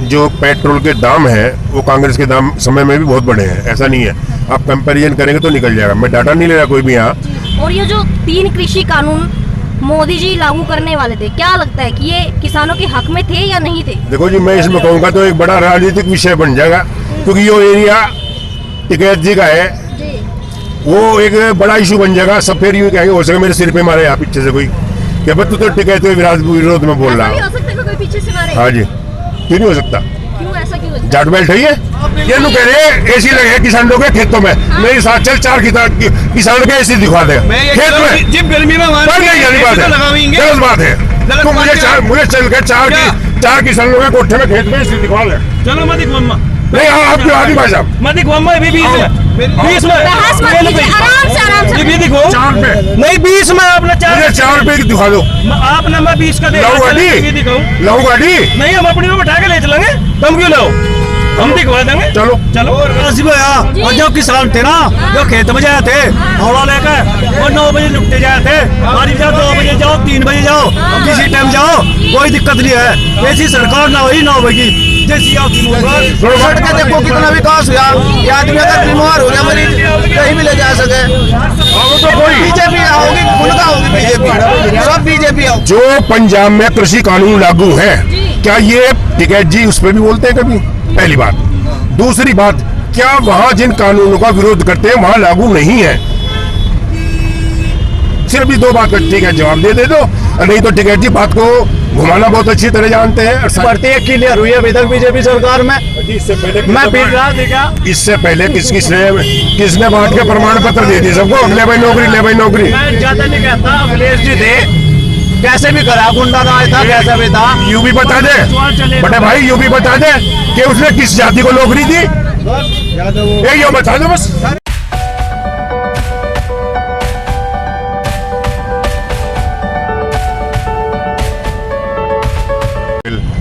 जो पेट्रोल के दाम है वो कांग्रेस के दाम समय में भी बहुत बड़े हैं, ऐसा नहीं है। आप कंपैरिजन करेंगे तो निकल जाएगा। मैं डाटा नहीं ले रहा कोई भी यहाँ। और ये जो 3 कृषि कानून मोदी जी लागू करने वाले थे, क्या लगता है कि ये किसानों के हक में थे या नहीं थे? देखो जी, मैं इसमें कहूँगा तो एक बड़ा राजनीतिक विषय बन जाएगा, क्योंकि ये एरिया टिकैत जी का है, वो एक बड़ा इशू बन जाएगा। सब फिर यूँ कहेंगे, हो सके मेरे सिर पे मारे यहाँ पीछे से कोई, क्या तू तो टिकैत के विरोध में बोल रहा है। कोई पीछे से मारे? हाँ जी, क्यों नहीं हो सकता? क्यों ऐसा क्यों? जाट बेल्ट है ये नु कह रहे एसी लगे किसानों के खेतों में। मेरे साथ चल 4 किसान के एसी दिखा दे खेत में, जिप गर्मी में बात है। तो मुझे चल के 4 किसानों के कोठे में खेत में एसी दिखा दे। चलो मत दिखवा नहीं, आपके आदि भाई साहब मत दिखवा, अभी 20 में आराम से ये दिखो 4 पे नहीं 20 में आपने 4 पे दिखा दो। आपने मैं 20 का दे लहू गाड़ी नहीं, हम अपनी में बैठा के ले चलेंगे, तुम क्यों लो, हम दिखवा देंगे। चलो और जो किसान थे ना, जो खेत में जाए थे हौला लेकर, वो 9 बजे लुटते जाए थे। बारिश जाओ 2 बजे जाओ 3 बजे जाओ, किसी टाइम जाओ, कोई दिक्कत नहीं है। ऐसी सरकार ना हुई 9 बजे जैसी देखो कितना विकास हुआ। ये आदमी अगर बीमार हो गया मरीज कहीं भी ले जा सके। तो कोई बीजेपी आओगी, खुलका होगी बीजेपी, सब बीजेपी आओ। जो पंजाब में कृषि कानून लागू है, क्या ये टिकैत जी उस पर भी बोलते हैं कभी? पहली बात। दूसरी बात, क्या वहां जिन कानूनों का विरोध करते हैं वहां लागू नहीं है? सिर्फ भी 2 बात का ठीक है जवाब दे दो, नहीं तो टिकैत जी बात को घुमाना बहुत अच्छी तरह जानते हैं। भर्ती क्लियर हुई है अभी तक बीजेपी सरकार में। इससे पहले मैं पीट रहा देखा, इससे पहले किसने बांट के प्रमाण पत्र दे दिए सबको? ले भाई नौकरी, ले भाई नौकरी। मैं ज्यादा नहीं कहता, अखिलेश जी थे, कैसे भी करा, गुंडा राज था, कैसा भी था। यू भी बता दे बटे भाई, यू भी बता दे कि उसने किस जाति को नौकरी दी, ये बता दो बस।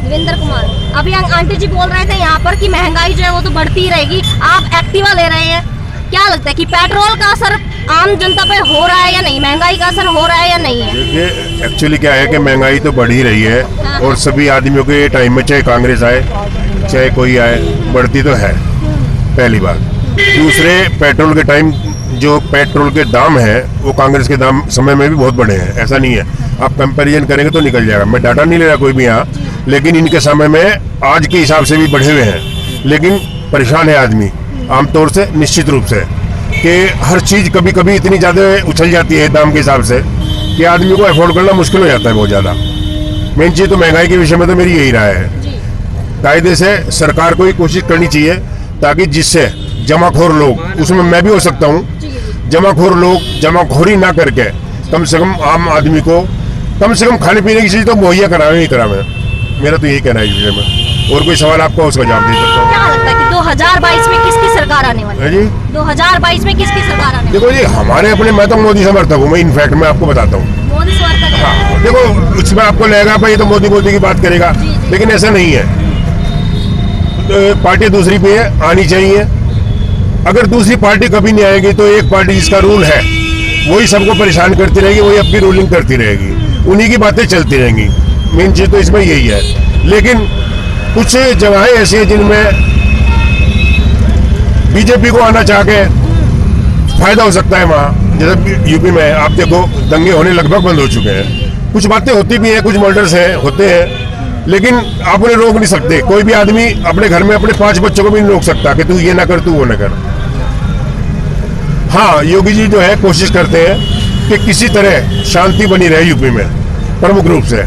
देवेंद्र कुमार, अभी आंटी जी बोल रहे थे यहाँ पर कि महंगाई जो है वो तो बढ़ती ही रहेगी, आप एक्टिवा ले रहे हैं, क्या लगता है कि पेट्रोल का असर आम जनता पे हो रहा है या नहीं, महंगाई का असर हो रहा है या नहीं है? देखिए, एक्चुअली क्या है कि महंगाई तो बढ़ ही रही है, और सभी आदमियों के टाइम में, चाहे कांग्रेस आए चाहे कोई आए, बढ़ती तो है, पहली बात। दूसरे, पेट्रोल के टाइम जो पेट्रोल के दाम है वो कांग्रेस के दाम समय में भी बहुत बड़े हैं, ऐसा नहीं है। आप कंपैरिजन करेंगे तो निकल जाएगा। मैं डाटा नहीं ले रहा कोई भी यहाँ, लेकिन इनके समय में आज के हिसाब से भी बढ़े हुए हैं। लेकिन परेशान है आदमी आमतौर से, निश्चित रूप से, कि हर चीज़ कभी कभी इतनी ज़्यादा उछल जाती है दाम के हिसाब से कि आदमी को अफोर्ड करना मुश्किल हो जाता है बहुत ज़्यादा। मेन चीज़ तो महंगाई के विषय में तो मेरी यही राय है। कायदे से सरकार को ही कोशिश करनी चाहिए ताकि जिससे जमाखोर लोग, उसमें मैं भी हो सकता हूँ, जमाखोर लोग जमाखोरी ना करके कम से कम आम आदमी को कम से कम खाने पीने की चीज़ तो मुहैया करावे ही करावे। मेरा तो यही कहना है इस विषय में। और कोई सवाल आपको उसका जवाब दे सकता हूँ। क्या लगता है कि 2022 में किसकी सरकार आने वाली है जी? 2022 में किसकी सरकार आने वाली? देखो जी, हमारे अपने, मैं तो मोदी समर्थक हूँ। मैं इनफैक्ट मैं आपको बताता हूँ, मोदी समर्थक है। हाँ, देखो उसमें आपको लगेगा भाई तो मोदी की बात करेगा, लेकिन ऐसा नहीं है। तो पार्टी दूसरी भी है, आनी चाहिए। अगर दूसरी पार्टी कभी नहीं आएगी तो एक पार्टी जिसका रूल है वही सबको परेशान करती रहेगी, वही अपनी रूलिंग करती रहेगी, उन्हीं की बातें चलती रहेंगी। मेन चीज तो इसमें यही है। लेकिन कुछ जगहें ऐसी हैं जिनमें बीजेपी को आना चाह के फायदा हो सकता है। वहाँ जैसे यूपी में आप देखो, दंगे होने लगभग बंद हो चुके हैं। कुछ बातें होती भी हैं, कुछ मर्डर्स हैं, होते हैं, लेकिन आप उन्हें रोक नहीं सकते। कोई भी आदमी अपने घर में अपने 5 बच्चों को भी नहीं रोक सकता कि तू ये ना कर, तू वो ना कर। हाँ, योगी जी जो है कोशिश करते हैं कि किसी तरह शांति बनी रहे यूपी में, प्रमुख रूप से।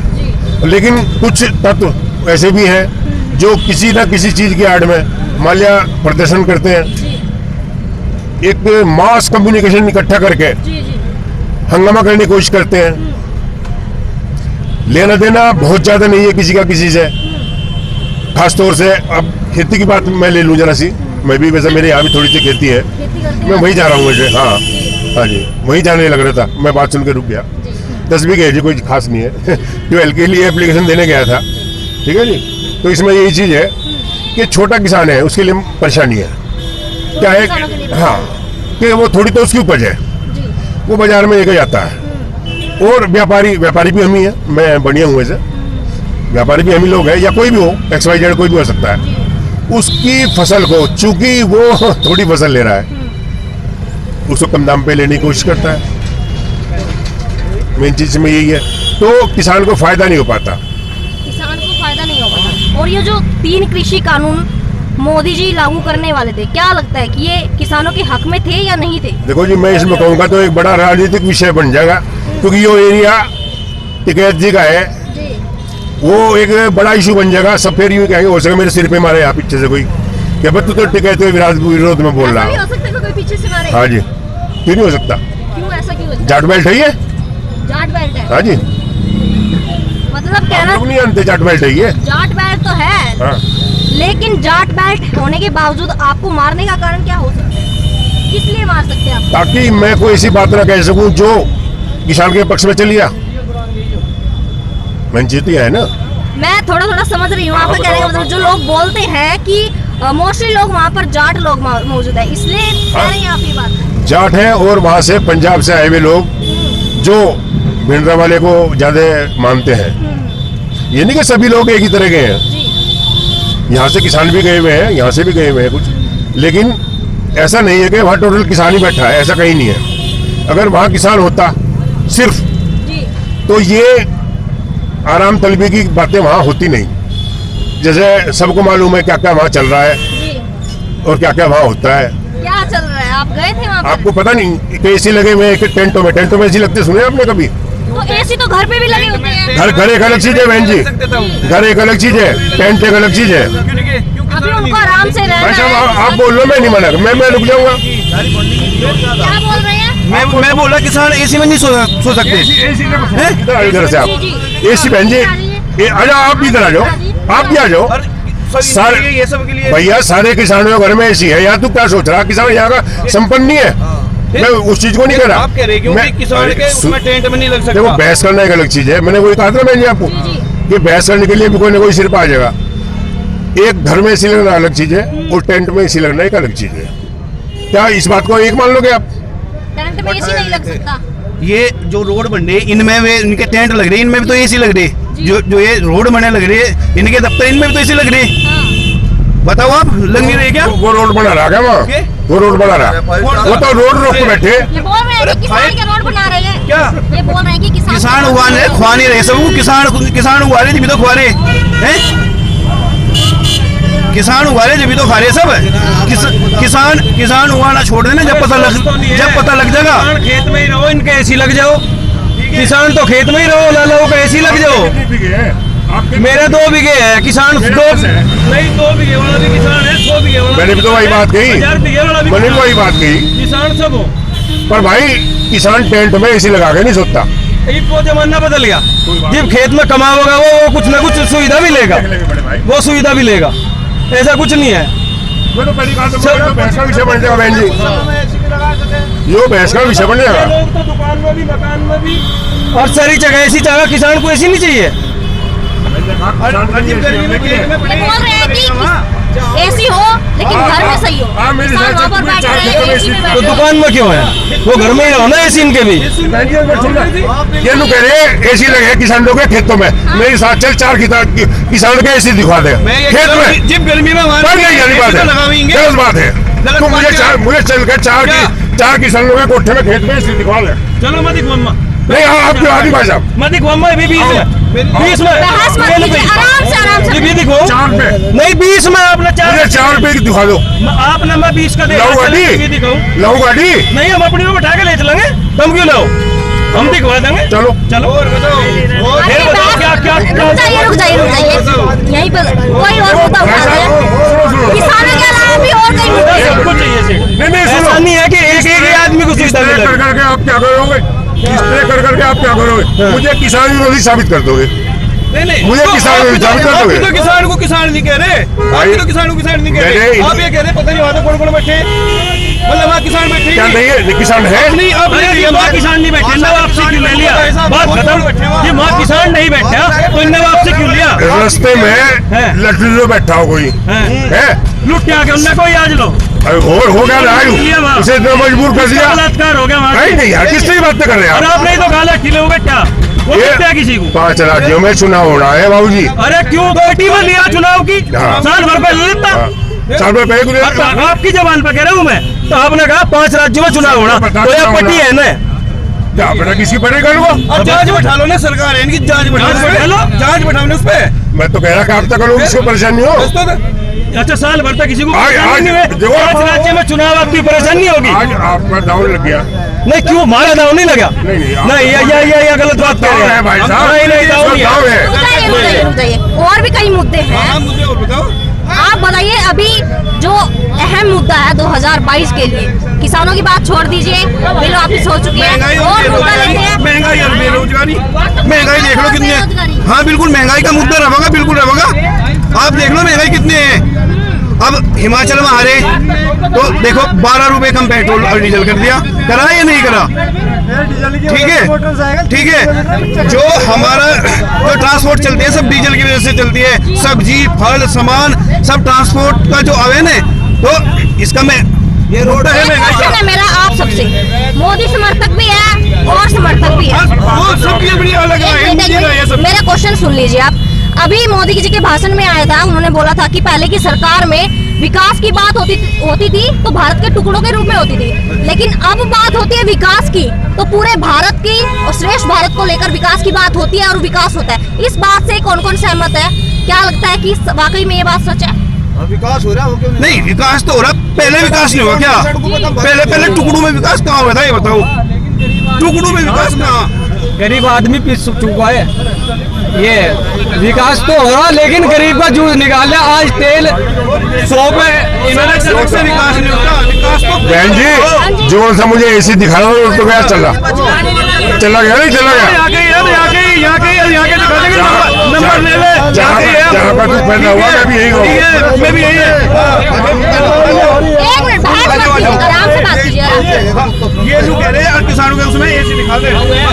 लेकिन कुछ तत्व ऐसे भी हैं जो किसी न किसी चीज की आड़ में माल्या प्रदर्शन करते हैं, एक मास कम्युनिकेशन इकट्ठा करके हंगामा करने की कोशिश करते हैं। लेना देना बहुत ज्यादा नहीं है किसी का किसी से, खासतौर से। अब खेती की बात मैं ले लूँ जरा सी, मैं भी वैसे मेरे यहाँ भी थोड़ी सी खेती है, मैं वहीं जा रहा हूँ वैसे। हाँ हाँ जी, वहीं जाने लग रहा था, मैं बात सुन के रुक गया। 10 बीघे है जी, कोई खास नहीं है। 12 के लिए एप्लीकेशन देने गया था, ठीक है जी। तो इसमें यही चीज़ है कि छोटा किसान है, उसके लिए परेशानी है। क्या है, हाँ, कि वो थोड़ी तो उसकी उपज है, वो बाजार में लेकर जाता है। और व्यापारी भी हम ही हैं, मैं बढ़िया हूँ वैसे, व्यापारी भी हम ही लोग हैं, या कोई भी हो, XYZ कोई भी हो सकता है, उसकी फसल को, चूंकि वो थोड़ी फसल ले रहा है, उसको कम दाम पे लेने की कोशिश करता है। मेन चीज में यही है, तो किसान को फायदा नहीं हो पाता। किसान को फायदा नहीं हो पाता। और ये जो 3 कृषि कानून मोदी जी लागू करने वाले थे, क्या लगता है कि ये किसानों के हक में थे या नहीं थे? देखो जी, मैं इसमें कहूँगा तो एक बड़ा राजनीतिक विषय बन जाएगा, क्योंकि ये एरिया टिकैत जी का है, जी वो एक बड़ा इशू बन जाएगा। सब फिर यूँ कहेंगे, हो सके मेरे सिर पे मारे यहाँ पीछे से कोई, क्या बस तू तो टिकैत के विरोध में बोल ऐसा रहा भी है। हो सकता है कि कोई पीछे से मारे? हाँ जी, क्यों नहीं हो सकता? क्यों ऐसा क्यों हो सकता है? जाट बेल्ट है ये। जाट बेल्ट है, हाँ जी, मतलब कहना लोग नहीं जानते जाट बेल्ट है ये। जाट बेल्ट तो है, हाँ, लेकिन जाट बेल्ट होने के बावजूद आपको मारने का कारण क्या हो सकता है? किस लिए मार सकते हैं आप? ताकि मैं कोई ऐसी बात ना कह सकूं जो किसान के पक्ष में चली गया। मैंने जीती है ना। मैं थोड़ा थोड़ा समझ रही हूँ आपका कहने का मतलब। जो लोग बोलते हैं कि मोस्टली लोग वहाँ पर जाट लोग मौजूद है, इसलिए कह रहे हैं आप ये बात। जाट है, और वहां से पंजाब से आए हुए लोग जो भिंडरा वाले को ज्यादा मानते हैं। ये नहीं कि सभी लोग एक ही तरह के हैं, जी यहाँ से किसान भी गए हुए हैं, यहाँ से भी गए हुए हैं कुछ, लेकिन ऐसा नहीं है कि वहाँ टोटल किसान ही बैठा है, ऐसा कहीं नहीं है। अगर वहाँ किसान होता सिर्फ, जी तो ये आराम तलबी की बातें वहाँ होती नहीं। जैसे सबको मालूम है क्या क्या वहाँ चल रहा है जी। और क्या क्या वहाँ होता है। क्या चल रहा है? आप गए थे वहाँ पर? आपको पता नहीं कि एसी लगे हुए हैं टेंटों में एसी लगते सुने आपने कभी? तो एसी तो घर पे भी लगे होते हैं। घर एक अलग चीज है बहन जी, घर एक अलग चीज है, टेंट एक अलग चीज है। अभी उनको आराम से रहना भाई साहब, है। आप बोल लो, मैं नहीं मना, मैं रुक जाऊंगा। क्या बोल रहे हैं? मैं बोल रहा किसान एसी में नहीं सो सकते। इधर से आप एसी बहन जी, अच्छा आप भी इधर आ जाओ, आप भी आ जाओ। सारे ये सब के लिए भैया सारे किसानों के घर में एसी है, यार तू क्या सोच रहा? किसान यहाँ का संपन्न नहीं है, मैं उस चीज को नहीं कह रहा। आप कह रहे क्योंकि किसान के उसमें टेंट में नहीं लग सकता। देखो, बहस करना एक अलग चीज है, मैंने वही कहा था ना मैंने आपको कि बहस करने के लिए भी कोई ना कोई सिर पे आ जाएगा। एक घर में एसी लगना अलग चीज है और टेंट में एसी लगना एक अलग चीज है। क्या इस बात को एक मान लोगे आप? टेंट में एसी नहीं लग सकता। ये जो रोड बन रहे इनमें वे इनके टेंट लग रहे, इनमें भी तो एसी लग रही। जो ये रोड बने लग रही है, इनके दफ्तर इनमें भी तो एसी लग रही। हाँ। बताओ आप, लग नहीं रही क्या? वो रोड बना रहा क्या वहाँ? वो रोड बना रहा, वो तो रोड रोक के बैठे। ये बोल रहे हैं कि किसान के रोड बना रहे हैं। क्या ये बोल रहे हैं कि किसान उगा रहे, खुआ नहीं रहे सबको। किसान उगा रहे जब तो खुआ रहे हैं, किसान उगा रहे जब तो खा रहे सब। किसान उगाना छोड़ देना, जब पता लग जाएगा। खेत में ही रहो, इनके एसी लग जाओ। किसान तो खेत में ही रहो, लाला का एसी लग जाओ। मेरे 2 बीघे है, किसान 2 नहीं 2 बीघे वाला भी किसान है, 100 बीघे वाला। मैंने भी तो वही बात कही, मैंने भी वही बात कही। किसान सब हो, पर भाई किसान टेंट में एसी लगा के नहीं सोता। वो जमाना बदल गया। जब खेत में कमाओगा वो कुछ ना कुछ सुविधा भी लेगा, वो सुविधा भी लेगा। ऐसा कुछ नहीं है। मैं तो पहली बात तो बहस का विषय बन जाएगा बहन जी, यो बहस का विषय बन जाएगा। लोग तो दुकान में भी, मकान में भी और सारी जगह ऐसी जगह, किसान को ऐसी नहीं चाहिए। ये बोल रहे हैं कि एसी हो लेकिन घर में सही हो। किसान वहाँ पर बैठ रहे हैं, एसी में तो बैठ रहे दुकान में क्यों है? वो घर में ही रहो ना, एसी इनके भी। ये लोग कह रहे हैं एसी लगे किसानों के खेतों में, मेरे साथ चल 4 किसानों के एसी दिखा दे खेत में। जब गर्मी में बात है, गलत बात है। तो मुझे चल कर 4 किसानों के कोठे में खेत में एसी दिखवा दे। चलो मत दिखवा, नहीं आप क्यों आदि भाई साहब मत दिखवा, मैं भी 20 में बहस मत कीजिए, आराम से ये दिखो 4 रुपए नहीं 20 में आपने मुझे 4 रुपए की दिखा दो। आपने मैं 20 का दे लहू गाड़ी लहू गाड़ी नहीं, हम अपनी में बैठा के ले चलेंगे। तुम क्यों लो, हम दिखवा देंगे। चलो चलो और बताओ, अरे क्या रुक जाइए यहीं पर कोई और मुद्दा उठा रहे हैं। किसानों के अलावा भी और कई मुद्दे हैं। सबको चाहिए से। नहीं ऐसा नहीं है कि एक आदमी को सुविधा मिले। कर करके आप क्या करोगे? इस तरह कर करके आप क्या करोगे? मुझे किसान विरोधी साबित कर दोगे। नहीं मुझे किसान विरोधी साबित कर दोगे। तो किसान को किसान नहीं कह रहे, आप तो किसान को किसान नहीं कह रहे। आप ये कह रहे पता नहीं वहाँ कौन कौन बैठे, मतलब वहाँ किसान बैठे क्या नहीं है? किसान है नहीं, अब वहाँ किसान नहीं बैठे, नवाब से क्यों ले लिया? बात खत्म। ये वहाँ किसान नहीं बैठा तो नवाब से क्यों लिया? रास्ते में लटू बैठा हो कोई है, लुट के आके उनने कोई आज लो और हो गया राजू, उसे इतना मजबूर कर दिया। बलात्कार हो गया वहाँ। नहीं यार, किस तरह बातें कर रहे हैं और आप? आपने तो कहा किलो बेटा वो ये लगता है किसी को? 5 राज्यों में चुनाव होना है बाबूजी। अरे क्यों बेटी में लिया चुनाव की? हाँ। साल भर पहले लेता। साल भर पहले आपकी जबान पर कह रहा हूँ मैं, तो आपने कहा 5 राज्यों में चुनाव होना, तो ये पट्टी है ना? क्या पता किसी पड़ेगा वो। अब जांच बैठा लो ना, सरकार है इनकी, जांच बैठा लो, जांच बैठा लो उस पे। मैं तो कह रहा कि आप तक लोग इसको परेशानी हो। अच्छा साल भर तक किसी को आज परेशानी नहीं हुई? देखो, 5 राज्य में चुनाव आपकी परेशानी नहीं होगी? आज आपका डाउन लग गया। नहीं क्यों, हमारा दाव नहीं लगा? नहीं, नहीं ये गलत बात कह रहे है भाई हैं। साहब। नहीं दाव नहीं दाव है। है। रुक जाइए। और भी कई मुद्दे हैं, मुझे और बताओ। आप बताइए। अभी जो अहम मुद्दा है 2022 के लिए, किसानों की बात छोड़ दीजिए, बिल वापिस हो चुकी है। महंगाई और और मुद्दा लेते हैं, महंगाई और बेरोजगारी। महंगाई देख लो कितनी है। हाँ बिल्कुल, महंगाई का मुद्दा रहेगा, बिल्कुल रहेगा। आप देख लो महंगाई कितनी है। अब हिमाचल में हारे तो देखो 12 रुपए कम पेट्रोल और डीजल कर दिया, करा या नहीं करा? ठीक है, ठीक है। जो हमारा जो ट्रांसपोर्ट चलती है सब डीजल की वजह से चलती है। सब्जी फल सामान सब ट्रांसपोर्ट का जो आवे न, तो इसका मैं ये रोड है एक महंगाई क्वेश्चन का। है मेरा आप सबसे, मोदी समर्थक भी है और समर्थक भी है। वो सबकी अपनी अलग है, मुझे ना ये सब। मेरा क्वेश्चन सुन लीजिए आप। अभी मोदी जी के भाषण में आया था, उन्होंने बोला था कि पहले की सरकार में विकास की बात होती थी तो भारत के टुकड़ों के रूप में होती थी, लेकिन अब बात होती है विकास की तो पूरे भारत की और श्रेष्ठ भारत को लेकर विकास की बात होती है और विकास होता है। इस बात से कौन कौन सहमत है? क्या लगता है कि वाकई में ये बात सच है? विकास हो रहा है? नहीं, विकास तो हो रहा, पहले विकास नहीं हुआ क्या? पहले टुकड़ों में विकास कहाँ हुआ था ये बताओ? टुकड़ों में विकास कहाँ? गरीब आदमी पीस चुका है। ये विकास तो हो रहा, लेकिन गरीब का जूस निकाल लिया। आज तेल 100 पे सड़क से विकास नहीं होता, विकास तो बहन जी जो सा मुझे एसी दिखा रहा हूँ तो क्या चला गया नहीं चला गया। यहाँ के दिखा देंगे, नंबर ले ले। जहाँ पर तू पैदा हुआ मैं भी यही हूँ। मैं भी यही है। एक मिनट, बहस मत कीजिए, आराम से बात कीजिए, आराम से। ये जो कह रहे हैं किसानों के उसमें एसी निकाल दे।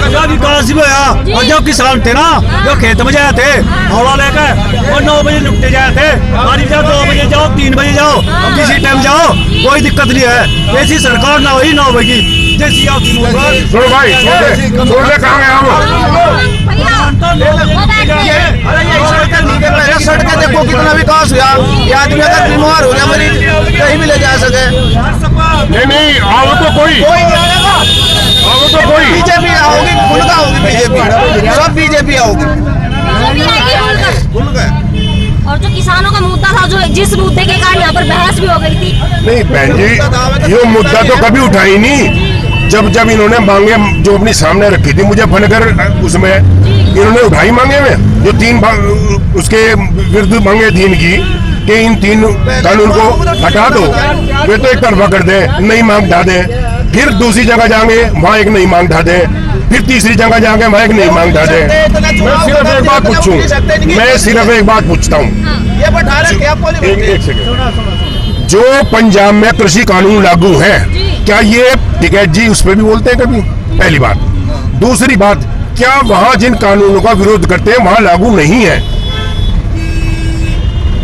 जो विकास भी होया, और जो किसान थे ना, जो खेत में जाए थे हौला लेकर, वो 9 बजे निपटे जाए थे। बारिश जाओ 2 बजे जाओ 3 बजे जाओ, किसी टाइम जाओ, कोई दिक्कत नहीं है। ऐसी सरकार ना हुई 9 बजे जैसी आपकी मुबारक। छोड़ो भाई छोड़ दे कहाँ गया वो। भैया, वो बैठिए। सड़कें देखो कितना विकास हुआ। ये आदमी अगर बीमार हो गया मरीज कहीं भी ले जा सके। नहीं आओ तो कोई आओ तो कोई बीजेपी आओगी, उनका होगी बीजेपी, सब बीजेपी आओगी। बीजेपी आएगी उनका। और जो किसानों का मुद्दा था, जो जिस मुद्दे के कारण यहाँ पर बहस भी हो गई थी, नहीं बहन जी ये मुद्दा तो कभी उठाई नहीं। जब इन्होंने मांगे जो अपनी सामने रखी थी मुझे फनकर उसमें इन्होंने उठाई मांगे में जो 3 उसके विरुद्ध मांगे थी इनकी कि इन 3 कानून को हटा दो, वे तो एक तरफा कर दे, नई मांग ढा दे। फिर दूसरी जगह जाएंगे वहाँ एक नई मांग ढा दे, फिर तीसरी जगह जाएंगे वहाँ एक नई मांग ढा दे। मैं सिर्फ एक बात पूछूं, मैं सिर्फ एक बात पूछता हूँ, ये बैठा रखे आप एक सेकंड। जो पंजाब में कृषि कानून लागू है, क्या ये टिकैत जी उस पर भी बोलते हैं कभी? पहली बात। दूसरी बात, क्या वहां जिन कानूनों का विरोध करते हैं वहां लागू नहीं है?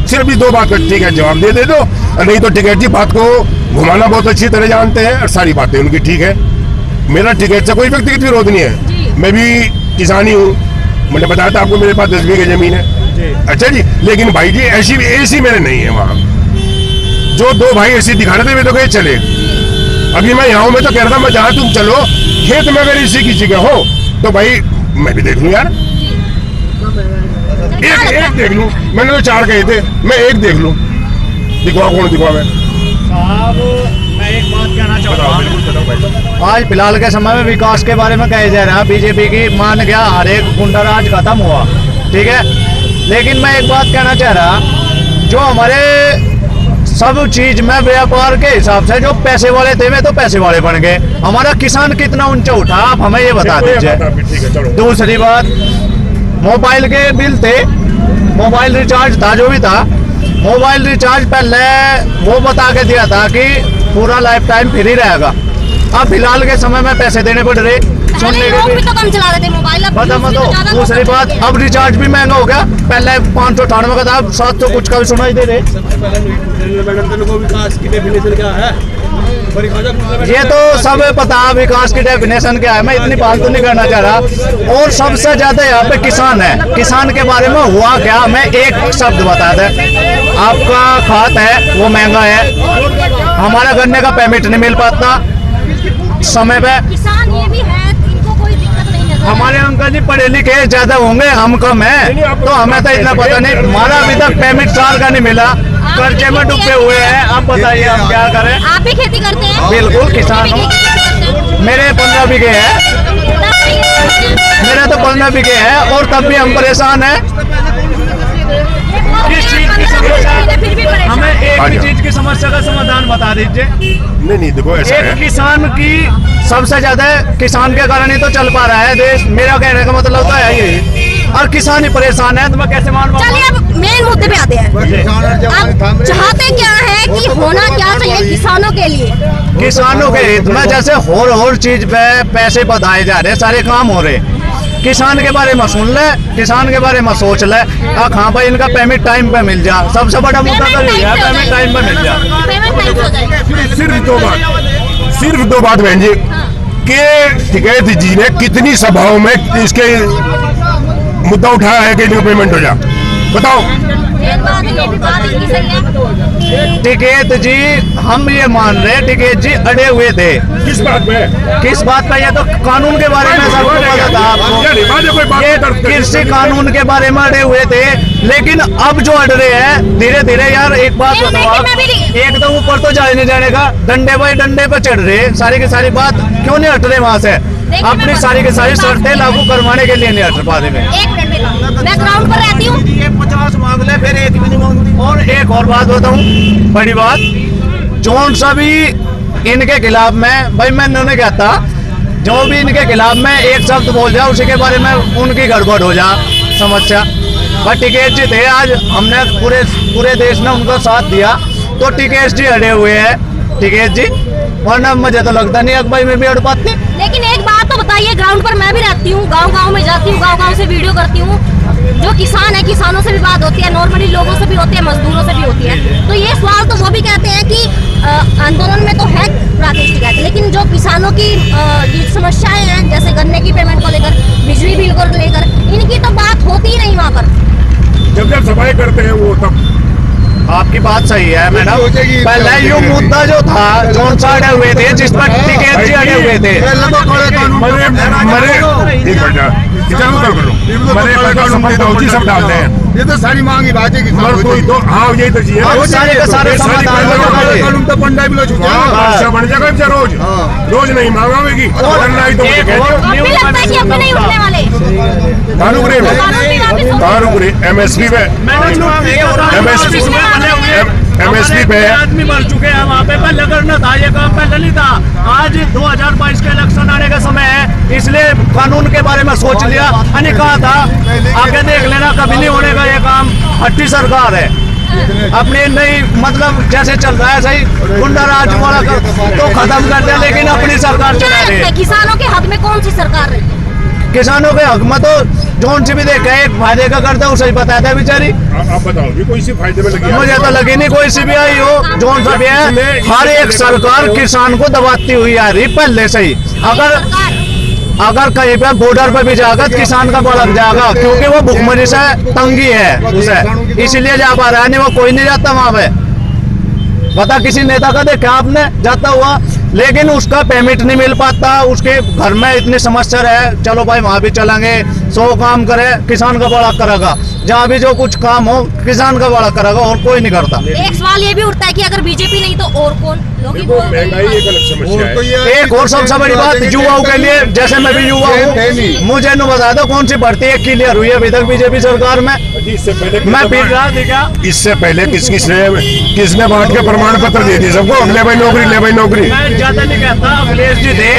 सिर्फ 2 बात ठीक है जवाब दे दो, नहीं तो टिकैत जी बात को घुमाना बहुत अच्छी तरह जानते हैं और सारी बातें उनकी ठीक है। मेरा टिकैत से कोई व्यक्तिगत विरोध नहीं है, मैं भी किसानी हूँ, मैंने बताया था आपको मेरे पास 10 बीघे जमीन है। अच्छा जी, लेकिन भाई जी ऐसी मेरे नहीं है। वहाँ जो 2 भाई ऐसी दिखा रहे थे वे तो कहे चले। अभी मैं यहाँ हूँ, मैं तो कह रहा था मैं जहाँ तुम चलो खेत में अगर इसी किसी के हो तो भाई मैं भी देख लूँ यार, एक देख लूँ। मैंने तो 4 कहे थे, मैं एक देख लूँ। दिखवा कौन दिखवा मैं एक बात कहना चाहता हूँ। आज फिलहाल के समय में विकास के बारे में कहा जा रहा है, बीजेपी की मान गया हर एक गुंडाराज खत्म हुआ, ठीक है। लेकिन मैं एक बात कहना चाह रहा, जो हमारे सब चीज में व्यापार के हिसाब से जो पैसे वाले थे वे तो पैसे वाले बन गए, हमारा किसान कितना ऊंचा उठा आप हमें ये बता दीजिए। दूसरी बात, मोबाइल के बिल थे, मोबाइल रिचार्ज था जो भी था, मोबाइल रिचार्ज पहले वो बता के दिया था कि पूरा लाइफ टाइम फ्री रहेगा, अब फिलहाल के समय में पैसे देने पड़ रहे पहले सुनने के लोग भी। भी तो कम चला रहे थे मोबाइल, अब पता यूज मत भी तो ज्यादा दूसरी लोग बात, करते हैं। अब रिचार्ज भी महंगा हो गया। पहले 598 का था, अब 700 कुछ का भी सुनाई दे रहे। ये तो सब पता विकास की डेफिनेशन क्या है, मैं इतनी फालतू नहीं करना चाह रहा। और सबसे ज्यादा यहाँ पे किसान है, किसान के बारे में हुआ क्या, मैं एक शब्द बता दें। आपका खाद है वो महंगा है, हमारा गन्ने का पेमेंट नहीं मिल पाता समय पे। किसान ये भी है, इनको कोई दिक्कत नहीं नजर हमारे अंकल जी पढ़े लिखे ज्यादा होंगे, हम कम है, तो हमें तो इतना पता नहीं। हमारा अभी तक पेमेंट साल का नहीं मिला, कर्जे में डूबे हुए हैं। आप बताइए हम क्या करें। आप भी खेती करते हैं? बिल्कुल किसान हूँ। मेरे 15 बीघे है, मेरे तो 15 बीघे है, और तब भी हम परेशान हैं। किस चीज की समस्या, फिर भी परेशान। हमें एक आ ही जाओ। चीज की समस्या का समाधान बता दीजिए। नहीं देखो ऐसा एक है, किसान की सबसे ज्यादा किसान के कारण ही तो चल पा रहा है देश, मेरा कहने का मतलब तो है यही। और किसान ही परेशान है तो मैं कैसे मान पाऊंगा? चलिए अब मेन मुद्दे पे आते हैं। अब चाहते क्या है कि होना क्या चाहिए किसानों के लिए? किसानों के हित में जैसे और चीज पे पैसे बढ़ाए जा रहे, सारे काम हो रहे। किसान के बारे में सुन ले, किसान के बारे में सोच ले। हाँ भाई इनका पेमेंट टाइम पे मिल जा, सबसे बड़ा मुद्दा तो यही है, पेमेंट टाइम पे मिल जा। पेमेंट टाइम से हो जाए। सिर्फ दो बात बहन जी के टिकैत जी ने कितनी सभाओं में इसके मुद्दा उठाया है कि इनको पेमेंट हो जा, बताओ। एक बात है, ये भी बात इनकी सही है। टिकैत जी हम ये मान रहे हैं, टिकैत जी अड़े हुए थे। किस बात पे? किस बात पे? ये तो कानून के बारे में सबको पता था आपको, ये कृषि कानून के बारे में अड़े हुए थे। लेकिन अब जो अड़ रहे हैं धीरे धीरे, यार एक बात लेकिन बताओ आप, मैं भी- एकदम ऊपर तो जाने जाने का, डंडे बाई डंडे पे चढ़ रहे, सारी की सारी बात क्यों नहीं हट रहे वहाँ से? अपनी मैं सारी की सारी बात- शर्तें लागू करवाने के लिए नहीं हट पा रहे। एक मिनट में, मैं ग्राउंड पर रहती हूँ। 50 मांग ले, फिर एक भी नहीं मांगती। और एक और बात बताऊं, बड़ी बात, जोन सा भी इनके खिलाफ में, भाई मैं उन्होंने कहता जो भी इनके खिलाफ में एक शब्द बोल जाए उसी के बारे में उनकी गड़बड़ हो जा समस्या। पर टिकैत जी थे, आज हमने पूरे देश ने उनका साथ दिया, तो टिकैत जी अड़े हुए हैं। टिकैत जी, वरना मुझे तो लगता नहीं अकबाई में भी अड़ पाती। लेकिन एक बात तो बताइए, ग्राउंड पर मैं भी रहती हूँ, गांव-गांव में जाती हूँ, गांव-गांव से वीडियो करती हूँ। जो किसान है, किसानों से भी बात होती है, नॉर्मली लोगों से भी होती है, मजदूरों से भी होती है। तो ये सवाल तो वो भी कहते हैं कि आंदोलन में तो है राकेश टिकैत, लेकिन जो किसानों की ये समस्याएं हैं, जैसे गन्ने की पेमेंट को लेकर, बिजली बिल को लेकर, इनकी तो बात होती ही नहीं वहाँ पर। जब सफाई करते हैं वो तब आपकी बात सही है मैडम। पहले ये मुद्दा जो था, जोन सा अड़े हुए थे, जिस पर टिकैत जी अड़े हुए थे। सब डालते हैं, ये तो सारी मांगी बात है कि और कोई तो हाँ यही तो चाहिए। और सारे का सारे समाधान हो जाएगा। कानून तो पंडा भी लो चुका अच्छा बन जाएगा बेचारा रोज रोज नहीं मांगा होगी तो मुझे एक कह और दियो। अब भी लगता है कि अब भी नहीं उठने वाले। कानून एमएसपी पे MSP पे आदमी मर चुके हैं वहाँ पे। पहले करना था ये काम, पहले नहीं था। आज 2022 के इलेक्शन आने का समय है, इसलिए कानून के बारे में सोच लिया। मैंने कहा था आगे देख लेना, कभी नहीं होने का ये काम। हट्टी सरकार है, अपने नहीं मतलब जैसे चल रहा है सही, गुंडा राज वाला तो खत्म कर दिया, लेकिन अपनी सरकार क्या चला रही लगता है है। किसानों के हक में कौन सी सरकार रही है? किसानों के हक में तो जोन से भी देखा है, एक फायदे का करता है उसे ही पता था बेचारी। आप बताओ भी कोई सी फायदे में लगी है? मुझे तो लगी नहीं कोई सीबीआई हो, जोन सा भी है। हर एक सरकार किसान को दबाती हुई आ रही पहले से ही। अगर कहीं पे बॉर्डर पे भी जाएगा तो किसान का बड़क जाएगा, क्योंकि वो भुखमरी से तंगी है उसे, इसीलिए जा पा रहा है। नहीं वो कोई नहीं जाता वहां पे। पता किसी नेता का देखा आपने जाता हुआ, लेकिन उसका पेमेंट नहीं मिल पाता, उसके घर में इतनी समस्या है। चलो भाई वहां भी चलेंगे, 100 काम करे, किसान का बड़ा करेगा। जहाँ भी जो कुछ काम हो किसान का बड़ा करेगा, और कोई नहीं करता। एक सवाल ये भी उठता है कि अगर बीजेपी नहीं तो और कौन? लोग ही देखो बोल रहे हैं। महंगाई एक अलग समस्या है। एक और सबसे बड़ी बात युवाओं के लिए, जैसे मैं भी युवा हूँ, मुझे न बता दो कौन सी भर्ती है क्लियर हुई है अभी तक बीजेपी सरकार में? इससे पहले मैं पीट रहा थी क्या? इससे पहले किसने बांट के प्रमाण पत्र दे दिए सबको, ले भाई नौकरी, ले भाई नौकरी। मैं ज्यादा नहीं कहता, अखिलेश जी थे,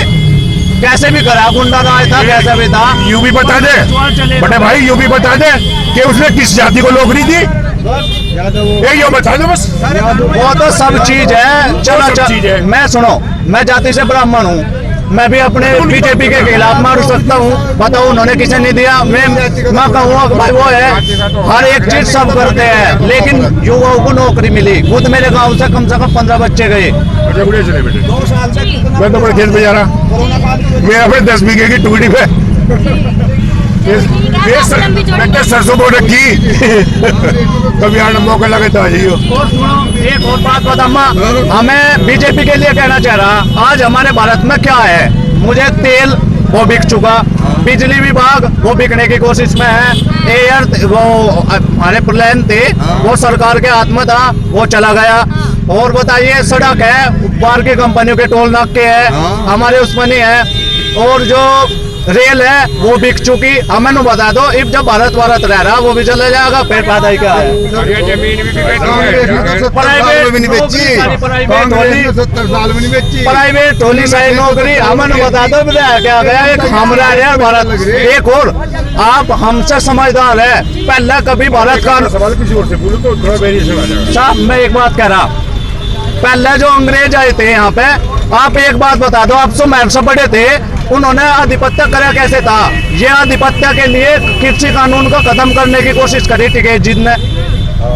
कैसे भी करा, गुंडा राज था, कैसा भी था। यू भी बता दे बड़े भाई, यू भी बता दे कि उसने किस जाति को नौकरी दी, ये यो बता दो बस। वो तो सब चीज है। सब चीज चलो है। मैं सुनो, मैं जाति से ब्राह्मण हूँ, मैं भी अपने बीजेपी के खिलाफ मार सकता हूँ। बताओ उन्होंने किसे नहीं दिया। मैं कहूँगा भाई वो है, हर एक चीज सब करते हैं, लेकिन युवाओं को नौकरी मिली। खुद मेरे गांव से कम 15 बच्चे गए। चले बेटे 2 साल से मैं तो बड़े खेत में जा रहा, मेरा फिर 10 बीघे की टूटी पे मैं सरसों बो रखी कभी आना मौका लगे तो आ जाइयो। और सुनो एक और बात बताऊंगा, हमें बीजेपी के लिए कहना चाह रहा, आज हमारे भारत में क्या है, मुझे तेल वो बिक चुका, बिजली विभाग वो बिकने की कोशिश में है, एयर वो हमारे प्लान थे वो सरकार के हाथ में था, वो चला गया। और बताइए सड़क है बाहर की कंपनियों के टोल नाके है, हमारे उसमें नहीं है। और जो रेल है वो बिक चुकी, हमें न बता दो। इब जब भारत रह रहा वो भी चला जाएगा, फिर फायदा ही क्या है। जमीन भी नहीं बेची, प्राइवेट होली सही नौकरी, हमें न बता दो क्या गया। एक हमारा है भारत, एक और आप हमसे समझदार है, पहले कभी भारत का सवाल किसी और से बोलो तो थोड़ा वेरिएशन आ जाएगा। साहब मैं एक बात कह रहा, पहले जो अंग्रेज आए थे यहाँ पे, आप एक बात बता दो, आप मेरे से बड़े थे, उन्होंने आधिपत्य करा कैसे था। ये आधिपत्य के लिए कृषि कानून को खत्म करने की कोशिश करी टिकैत जीत ने।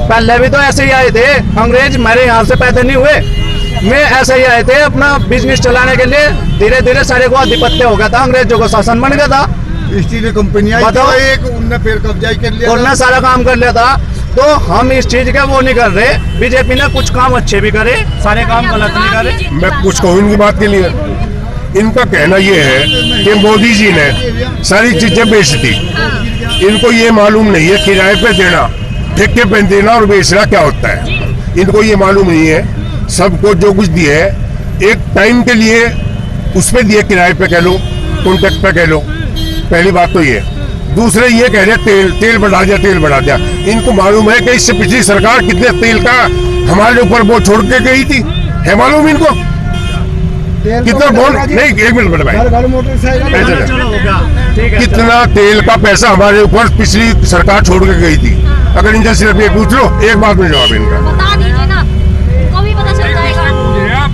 पहले भी तो ऐसे ही आए थे अंग्रेज, मेरे यहाँ से पैदा नहीं हुए, मैं ऐसे ही आए थे अपना बिजनेस चलाने के लिए। धीरे धीरे सारे को आधिपत्य हो गया था, अंग्रेजों को शासन बन गया था। कंपनियां बताओ, उनने फिर कब्जा कर लिया, उन्होंने सारा काम कर लिया था। तो हम इस चीज का वो नहीं कर रहे, बीजेपी ने कुछ काम अच्छे भी करे, सारे काम गलत नहीं करे। मैं कुछ कहूँ इनकी बात के लिए, इनका कहना ये है कि मोदी जी ने सारी चीजें बेच दी, इनको ये मालूम नहीं है किराए पे देना, ठेके पे देना और बेचना क्या होता है, इनको ये मालूम नहीं है। सबको जो कुछ दिए है एक टाइम के लिए उस पे दिए, किराए पे कह लो, कॉन्ट्रैक्ट पे कह लो, पहली बात तो ये। दूसरे ये कह रहे तेल बढ़ा दिया, तेल बढ़ा दिया। इनको मालूम है कि इससे पिछली सरकार कितने तेल का हमारे ऊपर वो छोड़ के गई थी, है मालूम इनको कितना बॉन्ड नहीं। एक मिनट भाई, कितना तेल का पैसा हमारे ऊपर पिछली सरकार छोड़ के गई थी। अगर इनसे सिर्फ ये पूछ लो, एक बात में जवाब इनका बता दीजिए ना, उनको भी पता चल जाएगा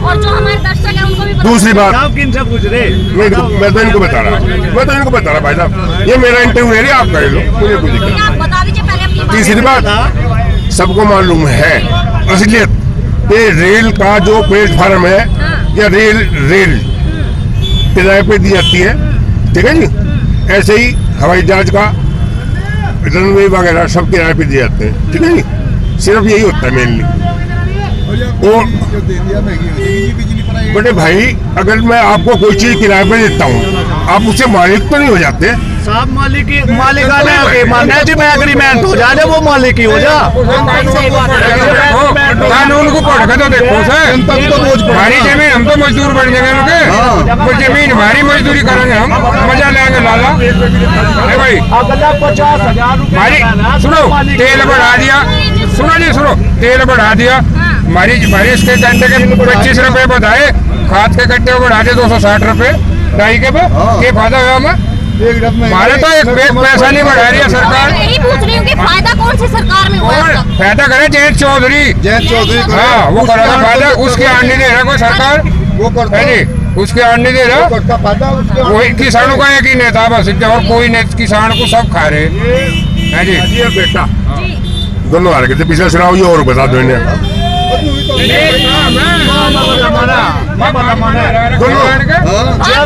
और जो हमारे दर्शक हैं उनको भी पता। दूसरी बात, आप किन से पूछ रहे? मैं तो इनको बता रहा भाई साहब, ये मेरा इंटरव्यू है, आप कर लो, मुझे कोई दिक्कत नहीं। आप बता दीजिए पहले अपनी बात। तीसरी बात, सबको मालूम है असलियत, ये रेल का जो प्लेटफार्म है या रेल किराए पे दी जाती है, ठीक है जी। ऐसे ही हवाई जहाज का रनवे वगैरह सब किराए पे दिए जाते हैं, ठीक है जी। सिर्फ यही होता है मेनली। और बड़े भाई, अगर मैं आपको कोई चीज किराए पे देता हूँ, आप उससे मालिक तो नहीं हो जाते। साहब मालिकाना के मानना है जी, मैं एग्रीमेंट हो जा, वो मालिक ही हो जा। कानून को पढ़ के तो देखो सर, हमारी जमीन हम तो मजदूर बन जाएंगे उनके, वो जमीन हमारी मजदूरी करेंगे, हम मजा लेंगे लाला। अरे भाई अगला 50,000 हमारी सुनो, तेल बढ़ा दिया, सुनो जी सुनो, तेल बढ़ा दिया, हमारी इसके घंटे के 25 रुपए बताए, खाद के कट्टे को बढ़ा दिए 260 रुपए, ढाई के पे ये फायदा हुआ हमें। हमारे तो एक पैसा नहीं बढ़ा रही है सरकार। यही पूछ रही हूँ कि फायदा कौन सी सरकार में हुआ इसका? फायदा करे जयंत चौधरी, हाँ वो कर रहा फायदा, उसके आने दे रहा कोई सरकार, वो करता है जी, उसके आने दे रहा, वही किसानों का एक ही नेता बस, और कोई किसान को सब खा रहे हैं जी। बेटा दोनों हार गए थे पिछले चुनाव, ये और बता दो इन्हें।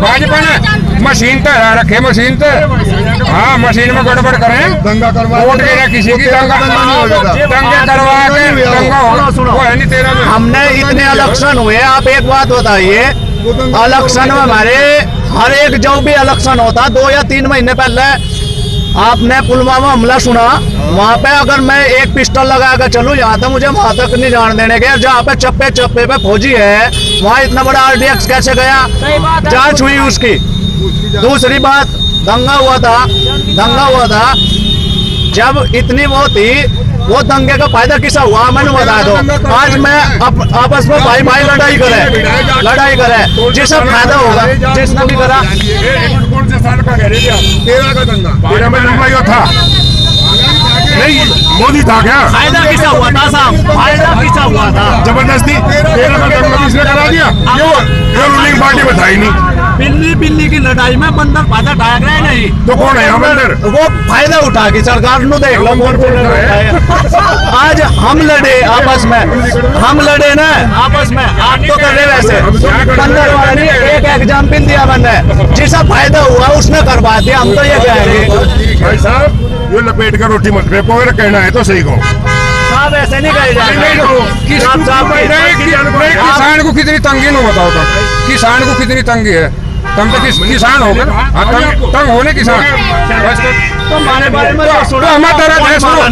भाजपा ने मशीन तो हरा रखे, मशीन तो हाँ, मशीन में गड़बड़ करें, दंगा करवा वोट देना किसी की, दंगा करवा के दंगा हो है नहीं तेरा में। हमने इतने इलेक्शन हुए, आप एक बात बताइए, इलेक्शन में हमारे हर एक जो भी इलेक्शन होता 2 या 3 महीने पहले, आपने पुलवामा हमला सुना, वहाँ पे अगर मैं एक पिस्टल लगा कर चलूँ, यहाँ तो मुझे वहाँ तक नहीं जान देने के। जहाँ पे चप्पे चप्पे पे फौजी है, वहाँ इतना बड़ा RDX कैसे गया, जांच हुई उसकी। दूसरी बात, दंगा हुआ था, जब इतनी वो थी, वो दंगे का फायदा किसा हुआ मैंने बता दो। आज मैं आपस में भाई लड़ाई करे, जिससे फायदा होगा, जिसने भी करा। कौन से साल का कह रहे थे आप? 13 का दंगा, 13 में दंगा यो था नहीं, मोदी था क्या? फायदा किसा हुआ था साहब, फायदा किसा हुआ था? जबरदस्ती 13 में दंगा किसने करा दिया? ये एक पार्टी में था ही नहीं, बिल्ली बिल्ली की लड़ाई में बंदर फायदा उठाया गया नहीं। तो कौन है यहाँ बंदर? वो फायदा उठा के सरकार नु देख लो कौन कौन आज हम लड़े आपस में, हम लड़े ना आपस में, आप तो कर रहे वैसे बंदर वाला नहीं। एक एग्जाम्पल दिया मैंने, जिसका फायदा हुआ उसने करवा दिया, हम तो ये कहेंगे भाई साहब ये लपेट कर रोटी मत फेंको, अगर कहना है तो सही कहो। साहब ऐसे नहीं कहे जाएंगे। किसान को कितनी तंगी न बताओ तो, किसान को कितनी तंगी है? तुम तो किसान हो गए, तंग होने किसान। तो हमारे बारे में तो सुनो, हमें दर्द है, सुनो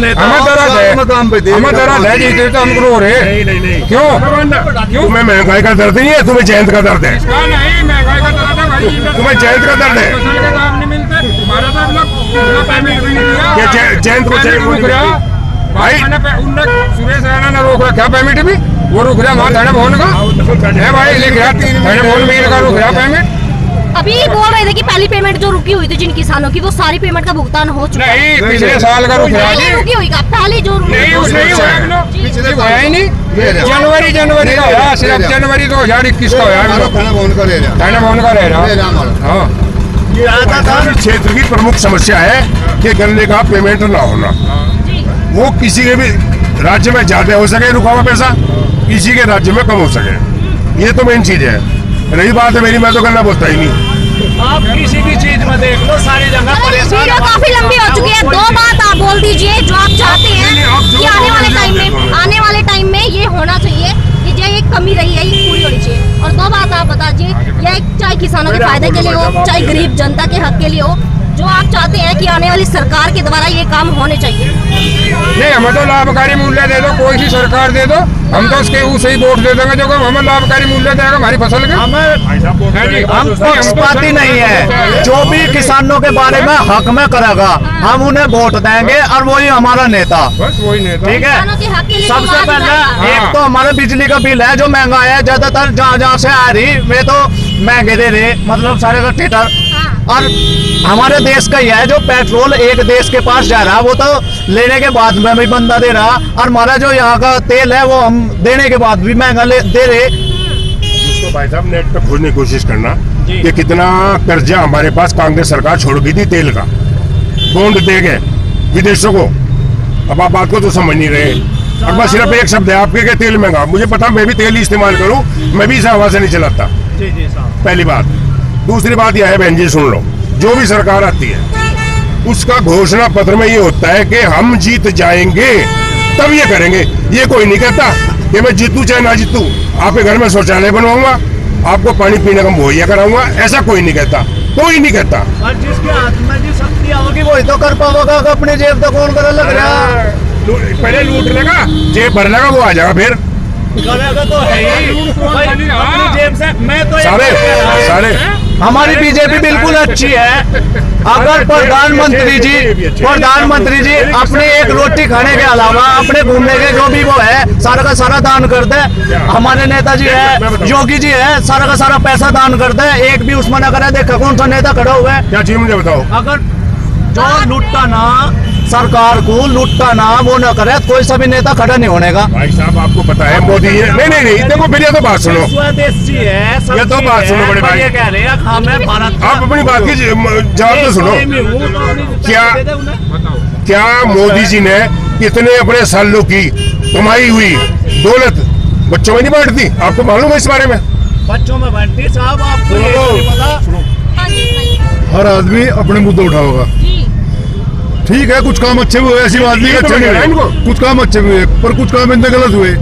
हमें दर्द है, जीते तो हम रो रहे। क्यों? तुम्हें महंगाई का दर्द नहीं है, तुम्हें जयंत का दर्द है, नहीं महंगाई का दर्द है भाई, तुम्हें जयंत का दर्द है। फसल के दाम नहीं मिलते, हमारा तो मतलब पेमेंट भी नहीं दिया। क्या जयंत को रुक रहा भाई, उनने सुरेश रैना ने रोक रखा पेमेंट भी, वो रुक रहा वहाँ थाने भवन का है भाई, लेकिन थाने भवन में इनका रुक रहा पेमेंट। अभी बोल रहे थे कि पहली पेमेंट जो रुकी हुई थी जिन किसानों की, वो सारी पेमेंट का भुगतान हो चुका है। नहीं पिछले साल का रुक रहा नहीं रुकी हुई का पहली जो नहीं हुआ ही नहीं, जनवरी का होया, सिर्फ जनवरी 2021 का होया, थाने भवन का रह रहा। हाँ ये क्षेत्र की प्रमुख समस्या है कि गन्ने का पेमेंट ना होना, वो किसी के भी राज्य में ज्यादा हो सके रुका हुआ पैसा, किसी के राज्य में कम हो सके, ये तो मेन चीज है। रही बात है मेरी, मैं तो गन्ना बोलता ही नहीं। आप किसी भी चीज में देख लो सारी जगह परेशान। वीडियो काफी लंबी हो चुकी है, दो बात आप बोल दीजिए जो आप चाहते हैं कि आने वाले टाइम में ये होना चाहिए, ये जो एक कमी रही है ये पूरी होनी चाहिए। और दो बात आप बता दीजिए, यह चाहे किसानों के फायदे के लिए हो, चाहे गरीब जनता के हक के लिए हो, जो आप चाहते हैं कि आने वाली सरकार के द्वारा ये काम होने चाहिए। नहीं, हमें तो लाभकारी मूल्य दे दो, कोई सी सरकार दे दो, हम तो उसके उसे ही वोट दे देंगे जो हमें लाभकारी मूल्य देगा हमारी फसल के। हम पक्षपाती नहीं है, जो भी किसानों के बारे में हक में करेगा हम उन्हें वोट देंगे और वही हमारा नेता। बस वही नेता, ठीक किसानों के हक के है। लिए सबसे तो पहले बात एक तो हमारे बिजली का बिल है जो महंगा है, ज्यादातर जहाँ से आ रही वे तो महंगे दे रहे, मतलब सारे का थिएटर। और हमारे देश का यह है जो पेट्रोल एक देश के पास जा रहा वो तो लेने के बाद में भी बंदा दे रहा, और हमारा जो यहाँ का तेल है वो हम देने के बाद भी महंगा दे रहे। इसको भाई साहब नेट पे खोजने की कोशिश करना कि कितना कर्जा हमारे पास कांग्रेस सरकार छोड़ गई थी तेल का, बॉन्ड दे गए विदेशों को। अब आप बात को तो समझ नहीं रहे। अब बस सिर्फ एक शब्द है आपके कि तेल महंगा, मुझे पता मैं भी तेल ही इस्तेमाल करूँ, मैं भी इसे हवा से नहीं चलाता। पहली बात। दूसरी बात यह है बहन जी सुन लो, जो भी सरकार आती है उसका घोषणा पत्र में ये होता है कि हम जीत जाएंगे तब ये करेंगे। ये कोई नहीं कहता कि मैं जीतू चाहे ना जीतू, आपके घर में शौचालय बनवाऊंगा, आपको पानी पीने का मुहैया कराऊंगा, ऐसा कोई नहीं कहता, कोई नहीं कहता। और जिसके हाथ में जो शक्ति होगी वही तो कर पाओगा, अपने जेब तो कौन कर लग रहा। पहले लूट लेगा, जेब भर लेगा, वो आ जाएगा फिर करेगा तो है ही अपनी जेब से। मैं तो सारे हमारी बीजेपी बिल्कुल अच्छी है। अगर प्रधानमंत्री जी अपने एक रोटी खाने के अलावा अपने घूमने के जो भी वो है सारा का सारा दान कर दे। हमारे नेताजी है, योगी जी है, सारा का सारा पैसा दान कर दे, एक भी उसमें न करे। देखा कौन सा नेता खड़ा हुआ है? क्या चीज मुझे बताओ। अगर जो लुटता ना, सरकार को लुटता ना, वो न करे, कोई सा भी नेता खड़ा नहीं होने का। भाई साहब आपको पता है मोदी नहीं देखो फिर ये तो बात सुनो, स्वदेशी है, ये तो बात सुनो बड़े भाई, ये कह रहे हैं हमें भारत। आप अपनी बात की जवाब तो सुनो। क्या मोदी जी ने कितने अपने सालों की कमाई हुई दौलत बच्चों में नहीं बांटती? आपको मालूम है इस बारे में? बच्चों में बांटती साहब, आपको ये नहीं पता। हर आदमी अपने मुद्दे उठाओगा। ठीक है, कुछ काम अच्छे भी हुए, ऐसी बात नहीं अच्छे नहीं हुए, कुछ काम अच्छे भी हुए, पर कुछ काम इतने गलत हुए।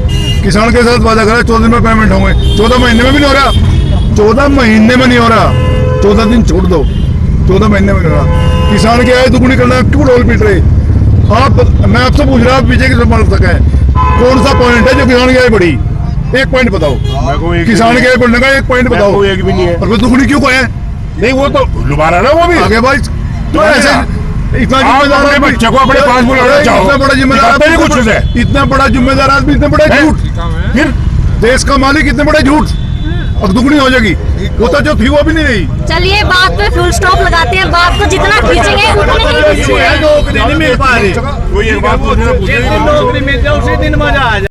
किसान के साथ वादा करा 14 दिन में पेमेंट होंगे, 14 महीने में भी नहीं हो रहा, 14 महीने में नहीं हो रहा, 14 दिन छोड़ दो, 14 महीने में नहीं हो रहा। किसान की आय दुगुनी करना क्यों ढोल पीट रहे आप? मैं आपसे पूछ रहा हूँ बीजेपी की समर्थक है, कौन सा पॉइंट है जो किसान की आय बढ़ी? एक पॉइंट बताओ, किसान की आय बढ़ने का एक पॉइंट बताओ। एक भी नहीं है। और वो दुगुनी क्यों कहे? नहीं वो तो दोबारा ना वो भी आगे भाई तो ऐसे इतना जिम्मेदार बच्चे को अपने पास बुलाना चाहो, इतना बड़ा जिम्मेदार दिखाते नहीं कुछ उसे। इतना बड़ा जिम्मेदार आदमी इतने बड़ा झूठ, फिर देश का मालिक इतने बड़े झूठ, और दुगनी हो जाएगी। वो तो जो थी वो भी नहीं रही। चलिए बात पे फुल स्टॉप लगाते हैं, बात को जितना खींचेंगे उतनी ही खींचेंगे। नौकरी नहीं मिल पा रही, कोई एक बात पूछने जिस दिन नौकरी मिल जाए उसी दिन मजा आ जाए।